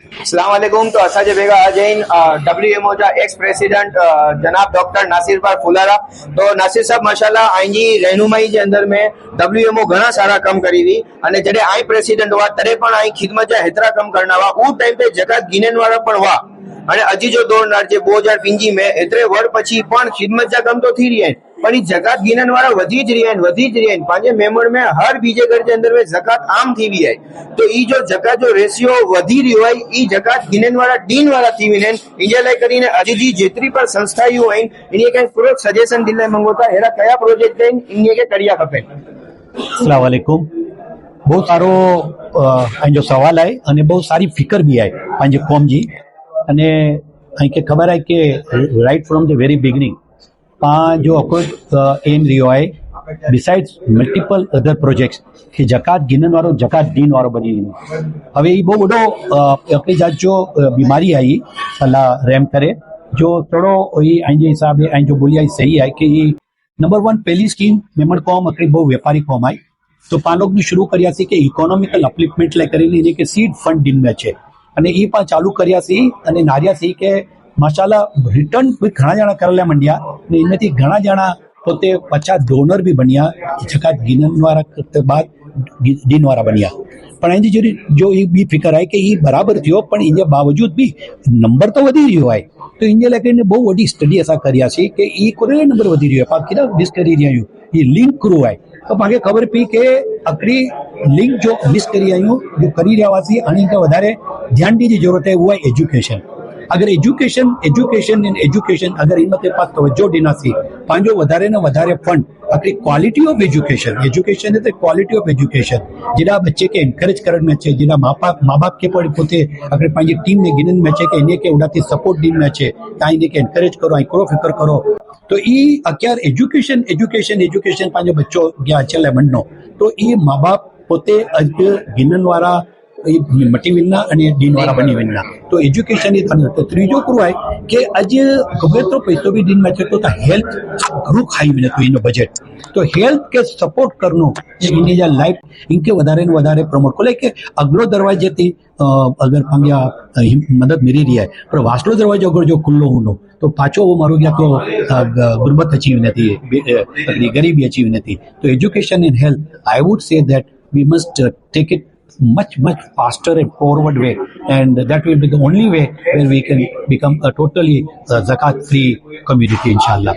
अस्सलामुअलैकुम। तो असांजे भेगा आज आहिनि WMO जा एक्स प्रेसिडेंट जनाब डॉक्टर नासिर भाई फुलारा। तो नासिर साहब माशाल्लाह आईजी रहनुमाई जे अंदर में WMO घणा सारा कम करी हुई अने जडे आई प्रेसिडेंट हुआ तडे पण आई खिदमत जा हेतरा कम करना हुआ उ टाइम पे जकात गिनन वाला पण हुआ अने अजी जो दौर जे 2025 में एतरे वर पछी पण खिदमत जा कम तो थी रही है पण जकात गिनन वाला वधी ज रही है पांजे मेमण में हर बीजे घर के अंदर में जकात आम थी हुई है। तो ई जो जकात जो रेशियो वधी रही है ई जकात गिनन वाला डीन वाला थी हुई है इजे लाइ करीने अजी जी जेतरी पर संस्थायूं आइन इने के पूरो सजेशन दिले मंगोता एरा कया प्रोजेक्ट आइन इने के करिया खपे। अस्सलाम वालेकुम। बहुत सारो पंहिंजो सवाल है अने बहुत सारी फिकर भी है पंहिंजे कौम जी अने के खबर है कि right from the very beginning जो अकोट एम रहियो है बिसाइड्स मल्टीपल अदर प्रोजेक्ट्स कि जकात गिनन वारो जकात दीन वारो बनी वञे। हवे ई बहुत वॾो अपनी जात जो बीमारी आई अल्लाह रहम करे जो थोड़ो ई जे हिसाब ऐं जो बोलिया सही है कि नंबर 1 पहली स्कीम मेमण कौम हिकिड़ी बहुत व्यापारी कौम आई तो पाण लोग ने शुरू करियासीं कि इकोनॉमिकल अपलिफ्टमेंट लाइ करे इने के सीड फंड दिन में अचे अने ई पाण चालू करियासीं अने नारियासीं के माशाल्लाह रिटर्न भी घणा ॼणा करण लाइ मंडिया ने इनमें घणा ॼणा पोते 50 डोनर भी बनिया जकात गिनन वारा बाद दीन वारा बनिया। पण इंजी जो ई बी फिकर है कि ई बराबर थियो पण इन बावजूद भी नंबर तो वधी रहियो है तो इन लाइ बहुत वॾी स्टडी असां करियासीं कि ई कोने नंबर वधी रहियो आहे पाण केॾा मिस करी रहिया आहियूं ई लिंक करो है तो पाण खे ख़बर पई कि हिकिड़ी लिंक जो मिस करी आहियूं जो करी रहिया हुआसीं हाणे हिन खां वधारे ध्यान ॾियण जी ज़रूरत है उहा एजुकेशन। अगर एजुकेशन अगर इन ते पास तवज्जो ॾिनासीं पंहिंजो वधारे न वधारे फंड हिकिड़ी क्वालिटी ऑफ एजुकेशन है क्वालिटी ऑफ एजुकेशन जेड़ा बच्चे के एनकरेज करण में अचे जेड़ा माँ बाप के पोते अगर पंहिंजी टीम में गिनन में अचे कि इन्हें के उड़ाती सपोर्ट ॾिन में अचे तव्हां इन्हें के एनकरेज करो ऐं करो फिकर करो तो ई अॻियां एजुकेशन पंहिंजो बच्चो अॻियां अचण लाइ वञिणो तो ई माँ बाप पोते अॼु गिनन वारा मटी वञा अने दीन वारा बनी वञा तो एजुकेशन तो तीजो करो है कि अॼु केतिरो पैसो भी दिन में अचे तो हेल्थ घणो खाई वञे तो इन बजट तो हेल्थ के सपोर्ट करनो इन जा लाइफ इनके वधारे न वधारे प्रमोट को लेके अगलो दरवाजे थी अगर पंहिंजा मदद मिली रही है पर वासलो दरवाजो अगर जो खुलो हूंदो तो पाछो वो मारो या तो गुर्बत अची वञे थी गरीबी अची वञे थी। तो education in health I would say that we must take it much faster and forward way and that will be the only way where we can become a totally zakat free community inshallah।